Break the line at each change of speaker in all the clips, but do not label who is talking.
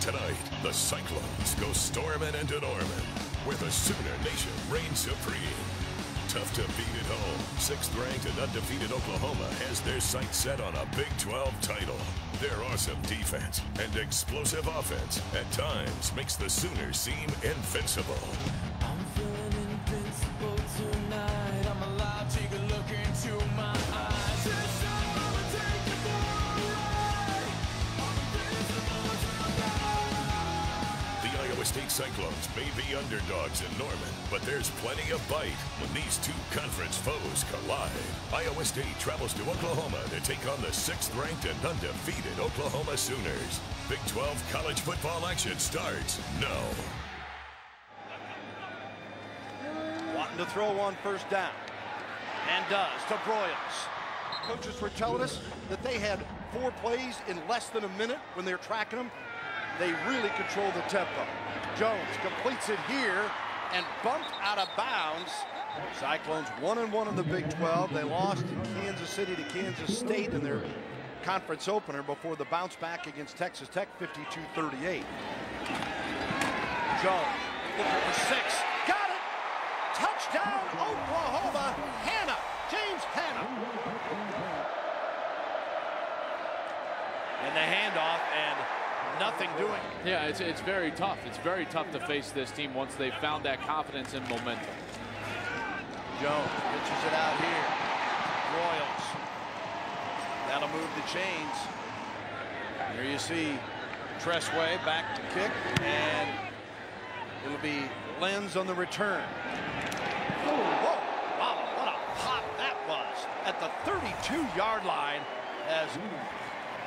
Tonight, the Cyclones go storming into Norman, where the Sooner Nation reigns supreme. Tough to beat at home, 6th ranked and undefeated Oklahoma has their sights set on a Big 12 title. Their awesome defense and explosive offense at times makes the Sooners seem invincible.
I'm feeling invincible tonight. I'm allowed to take a look into my eyes.
State Cyclones may be underdogs in Norman, but there's plenty of bite when these two conference foes collide. Iowa State travels to Oklahoma to take on the 6th ranked and undefeated Oklahoma Sooners. Big 12 college football action starts now.
Wanting to throw on first down, and does to Broyles. Coaches were telling us that they had 4 plays in less than a minute when they're tracking them. They really control the tempo. Jones completes it here and bumped out of bounds. Cyclones 1-1 in the Big 12. They lost in Kansas City to Kansas State in their conference opener before the bounce back against Texas Tech, 52-38. Jones looking for 6. Got it! Touchdown, Oklahoma! Hanna, James Hanna. And the handoff, and nothing doing.
Yeah, it's very tough. It's very tough to face this team once they've found that confidence and momentum.
Jones pitches it out here. Broyles. That'll move the chains. Here you see Tressway back to kick, and it'll be Lenz on the return. Whoa! Wow, what a pop that was at the 32-yard line as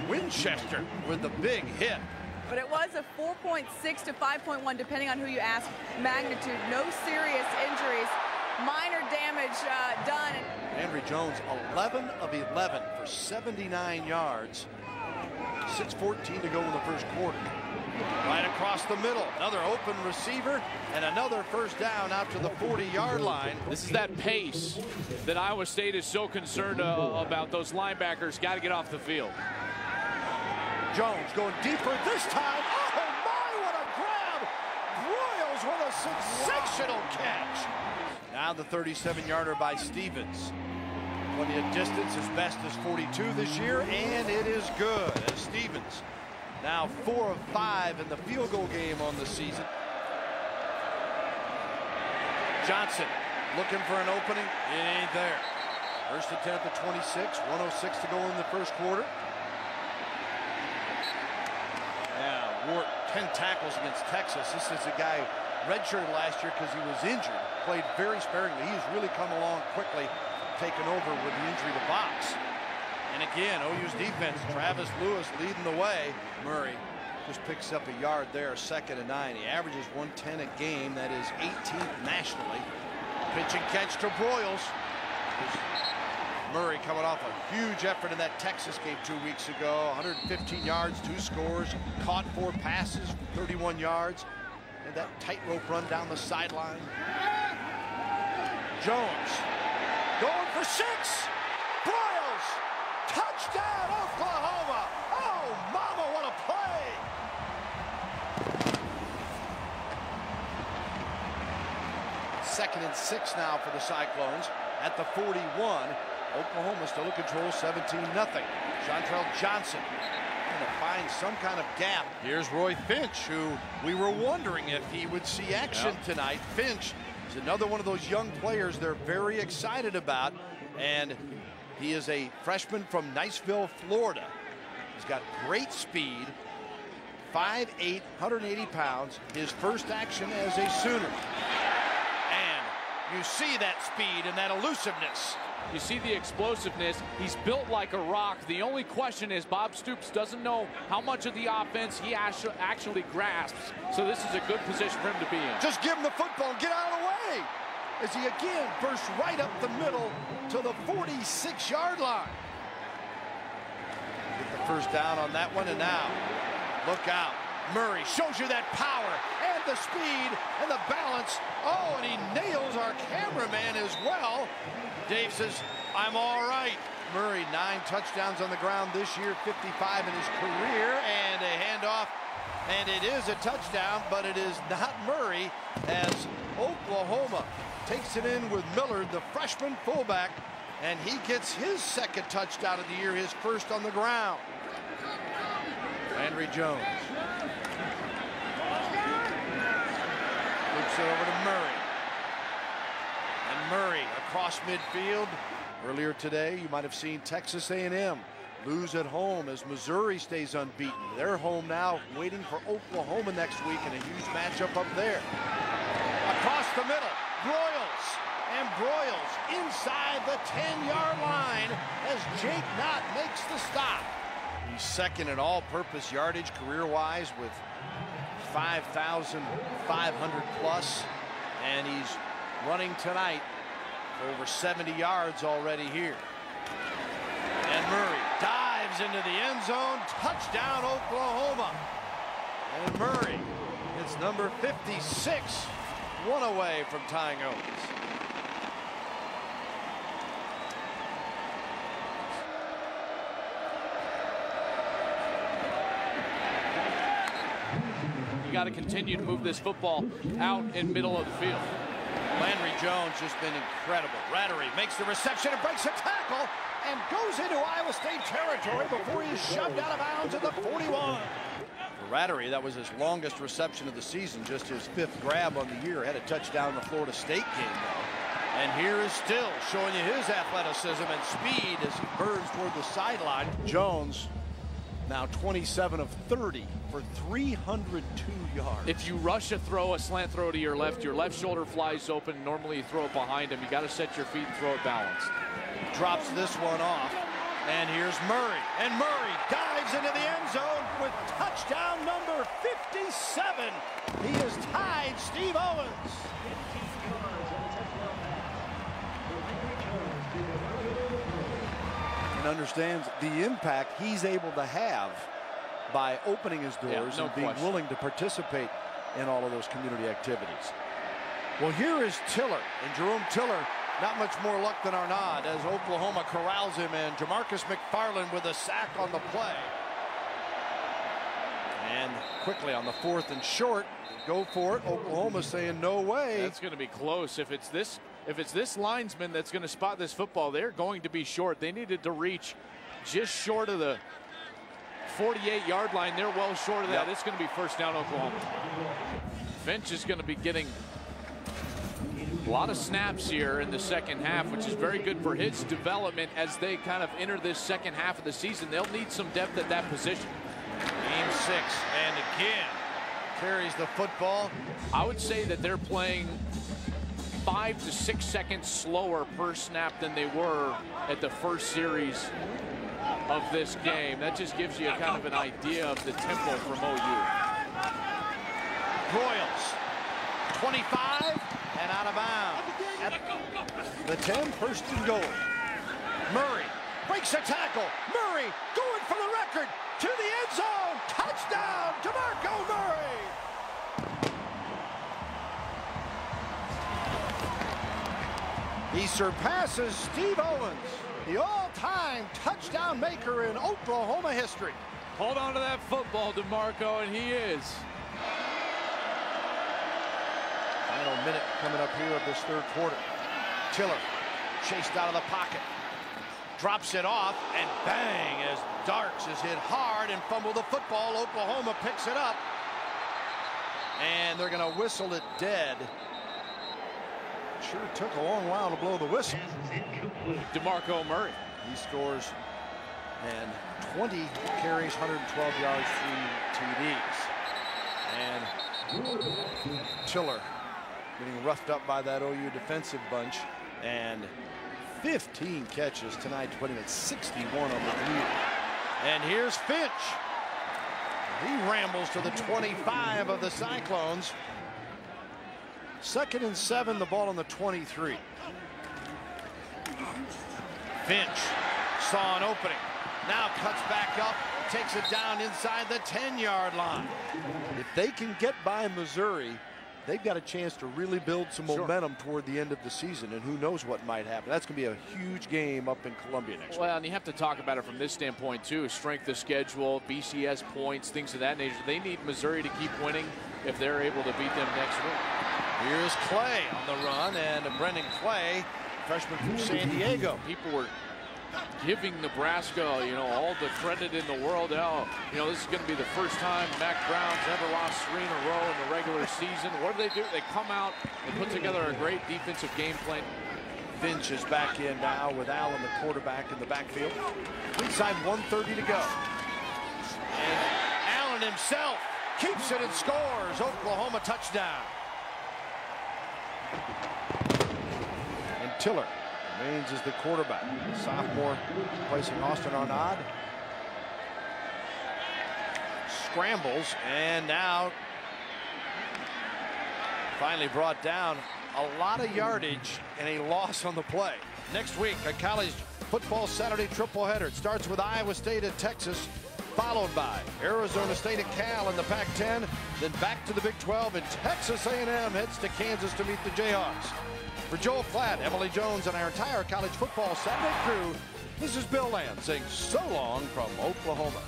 Winchester with the big hit.
But it was a 4.6 to 5.1, depending on who you ask, magnitude. No serious injuries, minor damage done.
Henry Jones, 11 of 11 for 79 yards. 6:14 to go in the first quarter. Right across the middle, another open receiver, and another first down out to the 40-yard line.
This is that pace that Iowa State is so concerned about. Those linebackers got to get off the field.
Jones going deeper this time. Oh my, what a grab! Broyles with a sensational catch. Now the 37-yarder by Stevens. Plenty of distance, as best as 42 this year, and it is good as Stevens now 4 of 5 in the field goal game on the season. Johnson looking for an opening. It ain't there. First attempt at 26, 106 to go in the first quarter. Ward, 10 tackles against Texas. This is a guy redshirted last year because he was injured. Played very sparingly. He's really come along quickly, taken over with the injury to Box. And again, OU's defense, Travis Lewis leading the way. Murray just picks up a yard there, 2nd and 9. He averages 110 a game. That is 18th nationally. Pitch and catch to Broyles. Murray coming off a huge effort in that Texas game 2 weeks ago. 115 yards, 2 scores, caught 4 passes, 31 yards. And that tightrope run down the sideline. Jones going for 6. Broyles, touchdown Oklahoma. Oh, mama, what a play. 2nd and 6 now for the Cyclones at the 41. Oklahoma still in control, 17-0. Chantrell Johnson going to find some kind of gap. Here's Roy Finch, who we were wondering if he would see action tonight. Finch is another one of those young players they're very excited about, and he is a freshman from Niceville, Florida. He's got great speed, 5'8", 180 pounds. His first action as a Sooner. And you see that speed and that elusiveness.
You see the explosiveness. He's built like a rock. The only question is Bob Stoops doesn't know how much of the offense he actually grasps. So this is a good position for him to be in.
Just give him the football and get out of the way. As he again bursts right up the middle to the 46-yard line. Get the first down on that one, and now look out. Murray shows you that power and the speed and the balance. Oh, and he nails our cameraman as well. Dave says, I'm all right. Murray, 9 touchdowns on the ground this year, 55 in his career, and a handoff. and it is a touchdown, but it is not Murray, as Oklahoma takes it in with Millard, the freshman fullback, and he gets his second touchdown of the year, his first on the ground. Landry Jones loops it over to Murray. And Murray across midfield. Earlier today, you might have seen Texas A&M lose at home as Missouri stays unbeaten. They're home now, waiting for Oklahoma next week in a huge matchup up there. Across the middle, Broyles. And Broyles inside the 10-yard line as Jake Knott makes the stop. He's second in all-purpose yardage career-wise with 5,500 plus, and he's running tonight for over 70 yards already here. And Murray dives into the end zone. Touchdown, Oklahoma. And Murray gets number 56, one away from tying Owens.
You got to continue to move this football out in middle of the field.
Landry Jones just been incredible. Rattery makes the reception and breaks a tackle and goes into Iowa State territory before he's shoved out of bounds at the 41. For Rattery, that was his longest reception of the season, just his 5th grab on the year. Had a touchdown in the Florida State game, though. And here is Still showing you his athleticism and speed as he burns toward the sideline. Jones now 27 of 30 for 302 yards.
If you rush a throw, a slant throw to your left shoulder flies open. Normally you throw it behind him. You got to set your feet and throw it balanced.
Drops this one off. And here's Murray. And Murray dives into the end zone with touchdown number 57. He has tied Steve Owens. And understands the impact he's able to have by opening his doors and being willing to participate in all of those community activities. Well, here is Tiller, and Jerome Tiller, not much more luck than Arnaud as Oklahoma corrals him, and Jamarcus McFarland with a sack on the play. And quickly on the 4th and short, go for it. Oklahoma saying no way.
That's going to be close. If it's this linesman that's going to spot this football, they're going to be short. They needed to reach just short of the 48-yard line. They're well short of that. It's going to be first down, Oklahoma. Finch is going to be getting a lot of snaps here in the second half, which is very good for his development as they kind of enter this second half of the season. They'll need some depth at that position.
Game 6, and again carries the football.
I would say that they're playing 5 to 6 seconds slower per snap than they were at the first series of this game. That just gives you a kind of an idea of the tempo from OU.
Broyles, 25 and out of bounds. At the 10, first and goal. Murray breaks a tackle. Murray going for the record to the end zone. Touchdown, DeMarco Murray. He surpasses Steve Owens, the all-time touchdown maker in Oklahoma history.
Hold on to that football, DeMarco, and he is.
Final minute coming up here of this 3rd quarter. Tiller chased out of the pocket. Drops it off, and bang, as Darks is hit hard and fumbled the football. Oklahoma picks it up, and they're going to whistle it dead. Sure took a long while to blow the whistle.
DeMarco Murray.
He scores, and 20 carries, 112 yards, 3 TDs. And Tiller getting roughed up by that OU defensive bunch, and 15 catches tonight, putting at 61 on the year. And here's Finch. He rambles to the 25 of the Cyclones. 2nd and 7, the ball on the 23. Finch saw an opening. Now cuts back up, takes it down inside the 10-yard line. If they can get by Missouri, they've got a chance to really build some momentum toward the end of the season, and who knows what might happen. That's going to be a huge game up in Columbia next week.
Well, and you have to talk about it from this standpoint, too. Strength of schedule, BCS points, things of that nature. They need Missouri to keep winning if they're able to beat them next week.
Here's Clay on the run, and Brendan Clay, freshman from San Diego.
People were giving Nebraska, you know, all the credit in the world. Now, you know, this is going to be the first time Mac Brown's ever lost 3 in a row in the regular season. What do? They come out and put together a great defensive game plan.
Finch is back in now with Allen, the quarterback, in the backfield. Inside 1:30 to go. And Allen himself keeps it and scores. Oklahoma touchdown. And Tiller remains as the quarterback. The sophomore replacing Austin Arnaud. Scrambles, and now finally brought down. A lot of yardage and a loss on the play. Next week, a college football Saturday tripleheader. It starts with Iowa State at Texas, followed by Arizona State at Cal in the Pac-10, then back to the Big 12, and Texas A&M heads to Kansas to meet the Jayhawks. For Joel Klatt, Emily Jones, and our entire college football Saturday crew, this is Bill Land saying so long from Oklahoma.